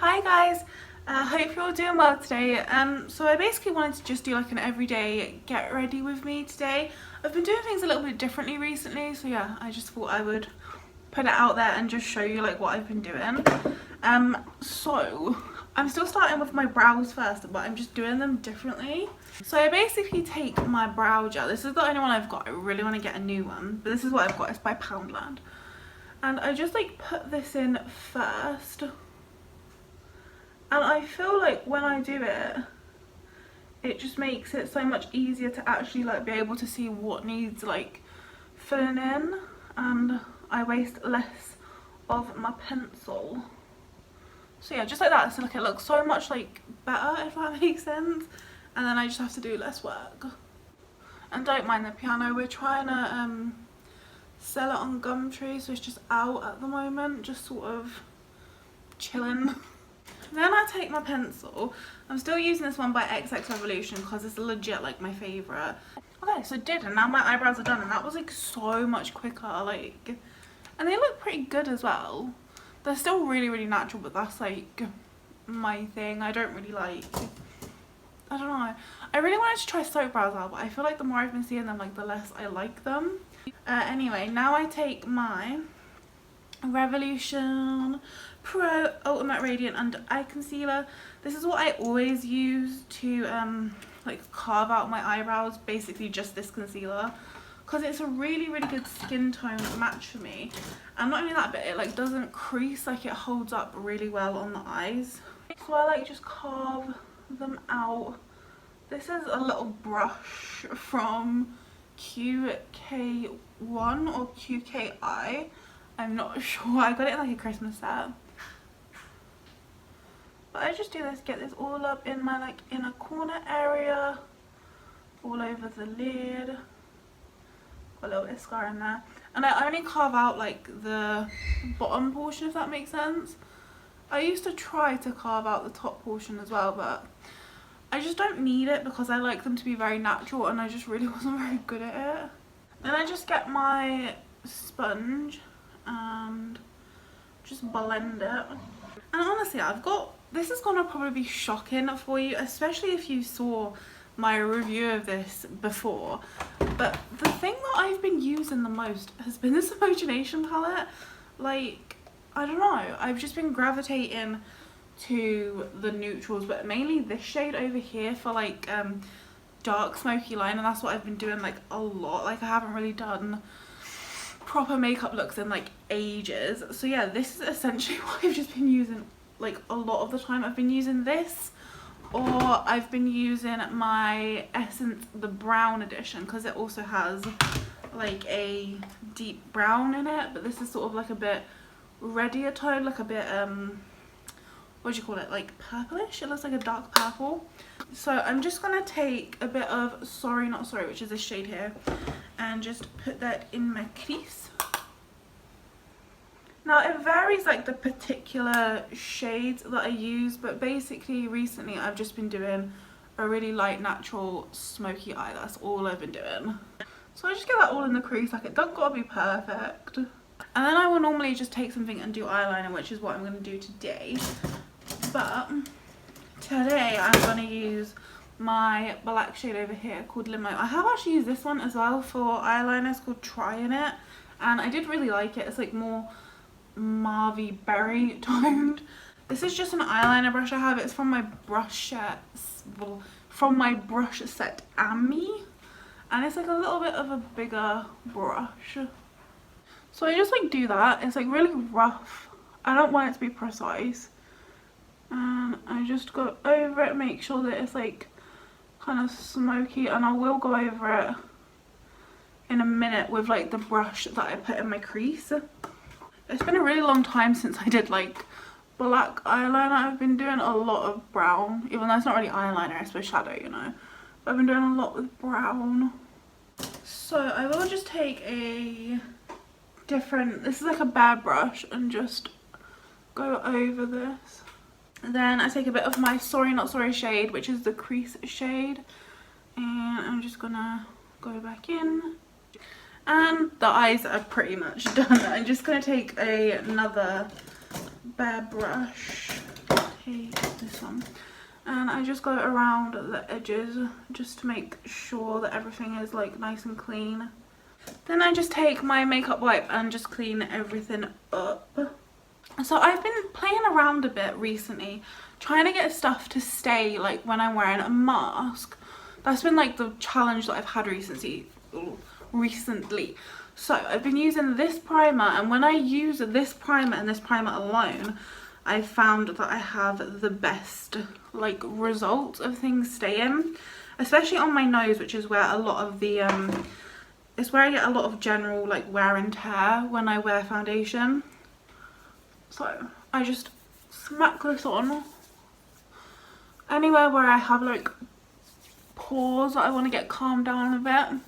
Hi guys, hope you're all doing well today. So I basically wanted to just do like an everyday get ready with me today. I've been doing things a little bit differently recently, so yeah, I just thought I would put it out there and just show you like what I've been doing. So I'm still starting with my brows first, but I'm just doing them differently. So I basically take my brow gel. This is the only one I've got. I really want to get a new one, but this is what I've got. It's by Poundland. And I just like put this in first. And I feel like when I do it, it just makes it so much easier to actually like be able to see what needs like filling in, and I waste less of my pencil. So yeah, just like that. So like it looks so much like better, if that makes sense. And then I just have to do less work. And don't mind the piano, we're trying to sell it on Gumtree, so it's just out at the moment, just sort of chilling. Then I take my pencil. I'm still using this one by XX Revolution because it's legit like my favourite. Okay, so and now my eyebrows are done, and that was like so much quicker, like, and they look pretty good as well. They're still really natural, but that's like my thing. I don't really like, I don't know, I really wanted to try soap brows out, but I feel like the more I've been seeing them, like the less I like them. Anyway, now I take my Revolution Pro Ultimate Radiant Under Eye Concealer. This is what I always use to like carve out my eyebrows, basically just this concealer, because it's a really good skin tone match for me. And not only that, but it like doesn't crease, like it holds up really well on the eyes. So I like just carve them out. This is a little brush from QK1 or QKI. I'm not sure. I got it in like a Christmas set. But I just do this, get this all up in my like inner corner area, all over the lid. Got a little bit of scar in there. And I only carve out like the bottom portion, if that makes sense. I used to try to carve out the top portion as well, but I just don't need it because I like them to be very natural, and I just really wasn't very good at it. Then I just get my sponge and just blend it. And honestly, this is gonna probably be shocking for you, especially if you saw my review of this before, but the thing that I've been using the most has been this Imagination palette. Like, I don't know, I've just been gravitating to the neutrals, but mainly this shade over here for like dark smoky line, and that's what I've been doing like a lot. Like, I haven't really done proper makeup looks in like ages, so yeah, this is essentially what I've just been using like a lot of the time. I've been using this, or I've been using my Essence the brown edition, because it also has like a deep brown in it, but this is sort of like a bit reddier tone, like a bit what do you call it, like purplish. It looks like a dark purple. So I'm just gonna take a bit of Sorry Not Sorry, which is this shade here, and just put that in my crease. Now it varies like the particular shades that I use, but basically recently I've just been doing a really light natural smoky eye. That's all I've been doing. So I just get that all in the crease. Like, it doesn't gotta be perfect. And then I will normally just take something and do eyeliner, which is what I'm going to do today. But today I'm going to use my black shade over here called Limo. I have actually used this one as well for eyeliner. It's called Trying It, and I did really like it. It's like more mauvey berry toned. This is just an eyeliner brush I have. It's from my brush set, Ami, and it's like a little bit of a bigger brush. So I just like do that. It's like really rough. I don't want it to be precise, and I just go over it, make sure that it's like kind of smoky, and I will go over it in a minute with like the brush that I put in my crease. It's been a really long time since I did like black eyeliner. I've been doing a lot of brown, even though it's not really eyeliner, it's for shadow, you know. But I've been doing a lot with brown. So I will just take a different, this is like a bare brush, and just go over this. Then I take a bit of my Sorry Not Sorry shade, which is the crease shade, and I'm just gonna go back in. And the eyes are pretty much done. I'm just going to take another bare brush one. And I just go around the edges just to make sure that everything is like nice and clean. Then I just take my makeup wipe and just clean everything up. So I've been playing around a bit recently, trying to get stuff to stay like when I'm wearing a mask. That's been like the challenge that I've had recently. So I've been using this primer, and when I use this primer and this primer alone, I found that I have the best like results of things staying, especially on my nose, which is where a lot of the it's where I get a lot of general like wear and tear when I wear foundation. So I just smack this on anywhere where I have like pores that I want to get calmed down a bit,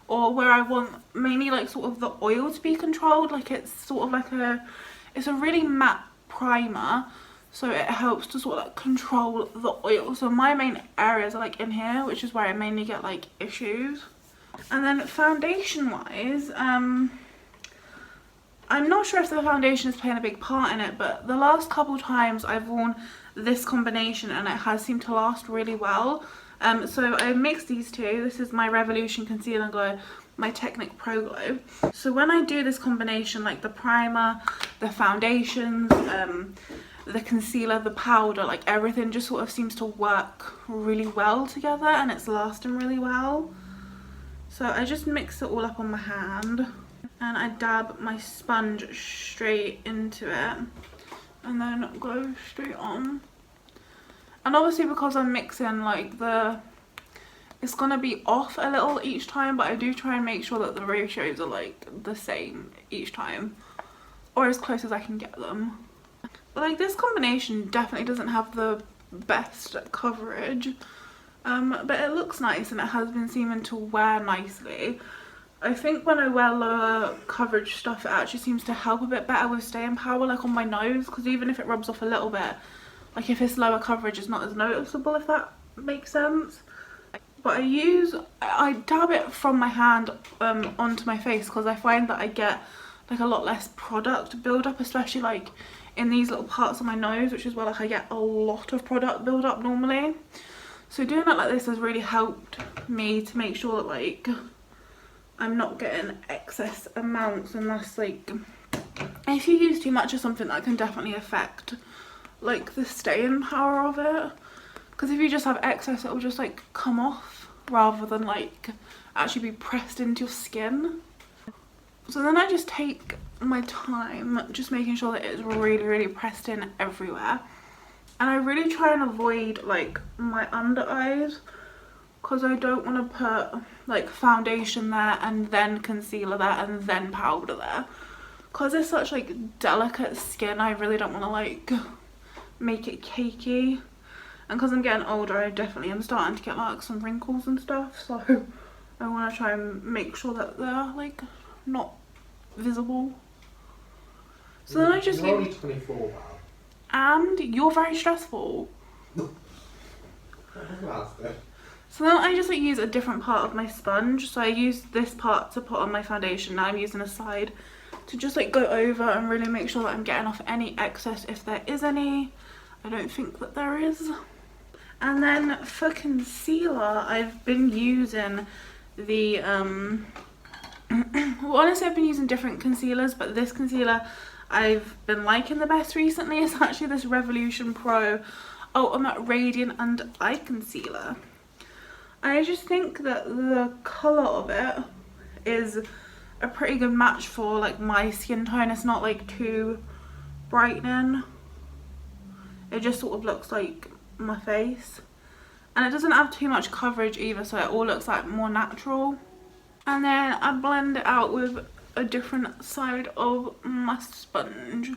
or where I want mainly like sort of the oil to be controlled. Like it's sort of like it's a really matte primer, so it helps to sort of like control the oil. So my main areas are like in here, which is where I mainly get like issues. And then foundation wise, I'm not sure if the foundation is playing a big part in it, but the last couple times I've worn this combination and it has seemed to last really well. So I mixed these two. This is my Revolution Conceal and Glow, my Technic Pro Glow. So when I do this combination, like the primer, the foundations, the concealer, the powder, like everything just sort of seems to work really well together, and it's lasting really well. So I just mix it all up on my hand, and I dab my sponge straight into it and then go straight on. And obviously because I'm mixing, like it's gonna be off a little each time, but I do try and make sure that the ratios are like the same each time, or as close as I can get them. But like this combination definitely doesn't have the best coverage, but it looks nice and it has been seeming to wear nicely. I think when I wear lower coverage stuff, it actually seems to help a bit better with staying power, like on my nose, because even if it rubs off a little bit, like if it's lower coverage, it's not as noticeable, if that makes sense. But I dab it from my hand onto my face, because I find that I get like a lot less product build up, especially like in these little parts of my nose, which is where like I get a lot of product build up normally. So doing it like this has really helped me to make sure that like I'm not getting excess amounts, and that's like, if you use too much of something, that can definitely affect like the staying power of it, because if you just have excess, it will just like come off rather than like actually be pressed into your skin. So then I just take my time just making sure that it's really pressed in everywhere, and I really try and avoid like my under eyes, because I don't want to put like foundation there and then concealer there and then powder there, because it's such like delicate skin. I really don't want to like make it cakey, and because I'm getting older, I definitely am starting to get like some wrinkles and stuff, so I want to try and make sure that they're like not visible. So then I just You're only 24 now. And you're very stressful. So then I just like use a different part of my sponge. So I use this part to put on my foundation. Now I'm using a side to just like go over and really make sure that I'm getting off any excess if there is any. I don't think that there is. And then for concealer, I've been using the well, honestly I've been using different concealers, but this concealer I've been liking the best recently is actually this Revolution Pro Ultimate Radiant Under Eye Concealer. I just think that the colour of it is a pretty good match for like my skin tone. It's not like too brightening. It just sort of looks like my face, and it doesn't have too much coverage either, so it all looks like more natural. And then I blend it out with a different side of my sponge.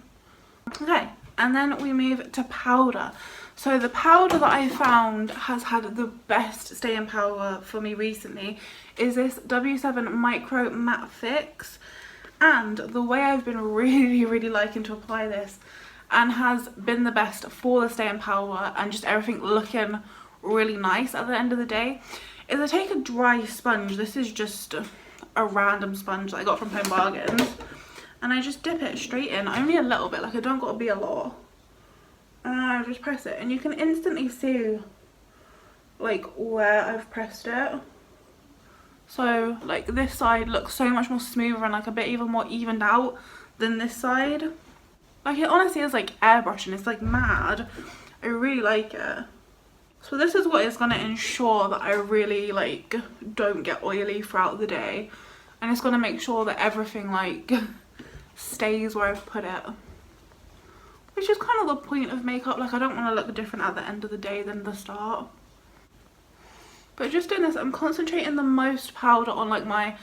Okay, and then we move to powder. So the powder that I found has had the best staying power for me recently is this W7 Micro Matte Fix. And the way I've been really liking to apply this, and has been the best for the staying power and just everything looking really nice at the end of the day, is I take a dry sponge. This is just a random sponge that I got from Home Bargains, and I just dip it straight in, only a little bit, like it don't got to be a lot. I just press it, and you can instantly see like where I've pressed it. So like this side looks so much more smoother and like a bit even more evened out than this side. Like it honestly is like airbrushing, it's like mad. I really like it. So this is what is going to ensure that I really like don't get oily throughout the day, and it's going to make sure that everything like stays where I've put it, which is kind of the point of makeup. Like I don't want to look different at the end of the day than the start. But just doing this, I'm concentrating the most powder on like my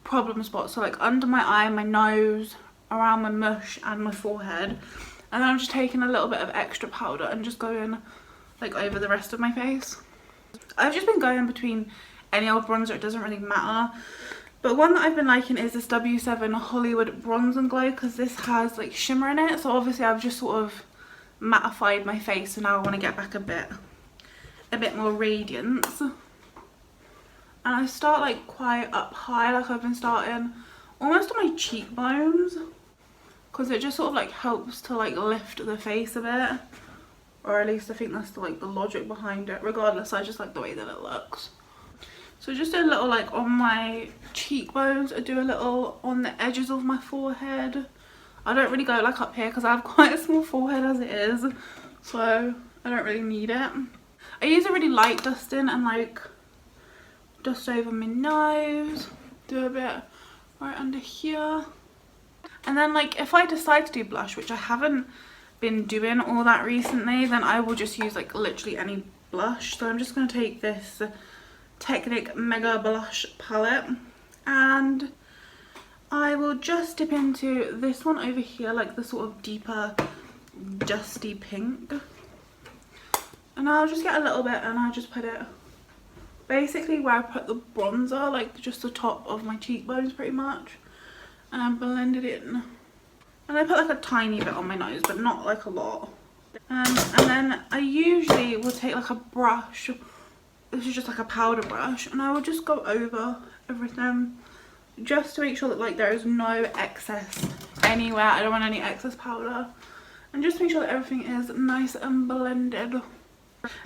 problem spots, so like under my eye, my nose, around my mush and my forehead, and then I'm just taking a little bit of extra powder and just going like over the rest of my face. I've just been going between any old bronzer, it doesn't really matter, but one that I've been liking is this W7 Hollywood Bronze and Glow, because this has like shimmer in it. So obviously I've just sort of mattified my face, so now I want to get back a bit more radiance. And I start like quite up high, like I've been starting almost on my cheekbones, because it just sort of like helps to like lift the face a bit. Or at least I think that's the logic behind it. Regardless, I just like the way that it looks. So just do a little like on my cheekbones. I do a little on the edges of my forehead. I don't really go like up here because I have quite a small forehead as it is. So I don't really need it. I use a really light dusting and like dust over my nose. Do a bit right under here. And then like if I decide to do blush, which I haven't been doing all that recently, then I will just use like literally any blush. So I'm just going to take this Technic Mega Blush palette, and I will just dip into this one over here, like the sort of deeper dusty pink, and I'll just get a little bit and I'll just put it basically where I put the bronzer, like just the top of my cheekbones pretty much, and I blend it in. And I put like a tiny bit on my nose, but not like a lot. And then I usually will take like a brush. This is just like a powder brush, and I will just go over everything just to make sure that like there is no excess anywhere. I don't want any excess powder, and just make sure that everything is nice and blended.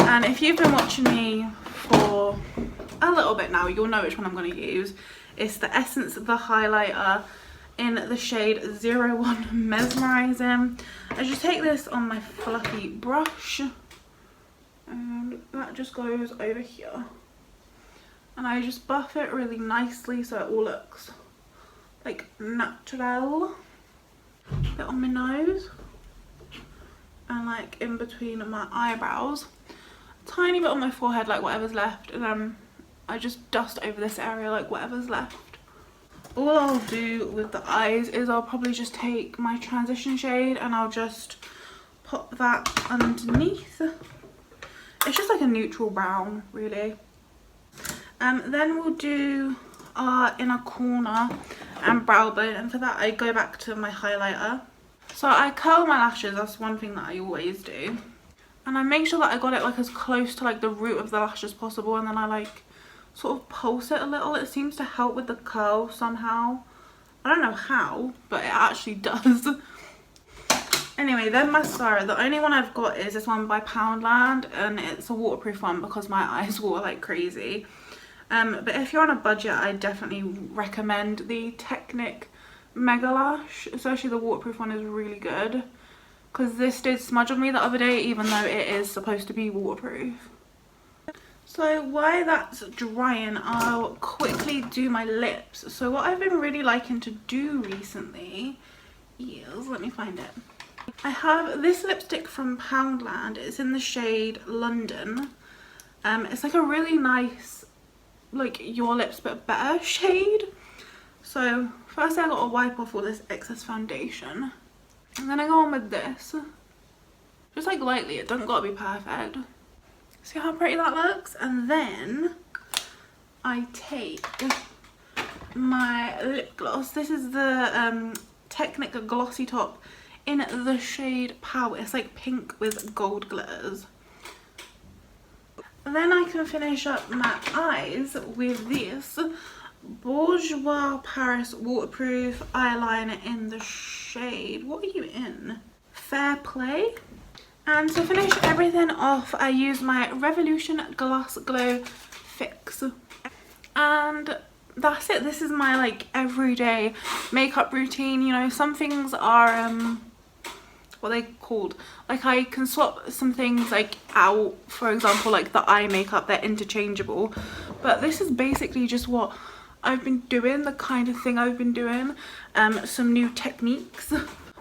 And if you've been watching me for a little bit now, you'll know which one I'm going to use. It's the Essence The Highlighter in the shade 01 Mesmerizing. I just take this on my fluffy brush, and that just goes over here, and I just buff it really nicely so it all looks like natural. Bit on my nose and like in between my eyebrows, tiny bit on my forehead, like whatever's left, and then I just dust over this area like whatever's left. All I'll do with the eyes is I'll probably just take my transition shade and I'll just pop that underneath. It's just like a neutral brown really. Then we'll do our inner corner and brow bone, and for that I go back to my highlighter. So I curl my lashes, that's one thing that I always do, and I make sure that I got it like as close to like the root of the lash as possible, and then I like sort of pulse it a little. It seems to help with the curl somehow. I don't know how, but it actually does. Anyway, then mascara. The only one I've got is this one by Poundland, and it's a waterproof one because my eyes water like crazy. But if you're on a budget, I definitely recommend the Technic Mega Lash. Especially the waterproof one is really good, because this did smudge on me the other day even though it is supposed to be waterproof. So while that's drying, I'll quickly do my lips. So what I've been really liking to do recently is, let me find it. I have this lipstick from Poundland. It's in the shade London. It's like a really nice, like Your Lips But Better shade. So first I got to wipe off all this excess foundation, and then I go on with this. Just like lightly, it doesn't got to be perfect. See how pretty that looks? And then I take my lip gloss. This is the Technic Glossy Top in the shade Power. It's like pink with gold glitters. And then I can finish up my eyes with this Bourjois Paris waterproof eyeliner in the shade, what are you in? Fair Play. And to finish everything off, I use my Revolution Glass Glow Fix. And that's it. This is my like everyday makeup routine. You know, some things are what are they called, like I can swap some things like out, for example like the eye makeup, they're interchangeable, but this is basically just what I've been doing, the kind of thing I've been doing, some new techniques.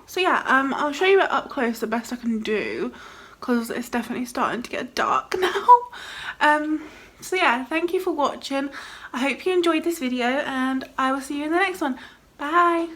So yeah, I'll show you it up close the best I can do, because it's definitely starting to get dark now. So yeah, thank you for watching. I hope you enjoyed this video, and I will see you in the next one. Bye.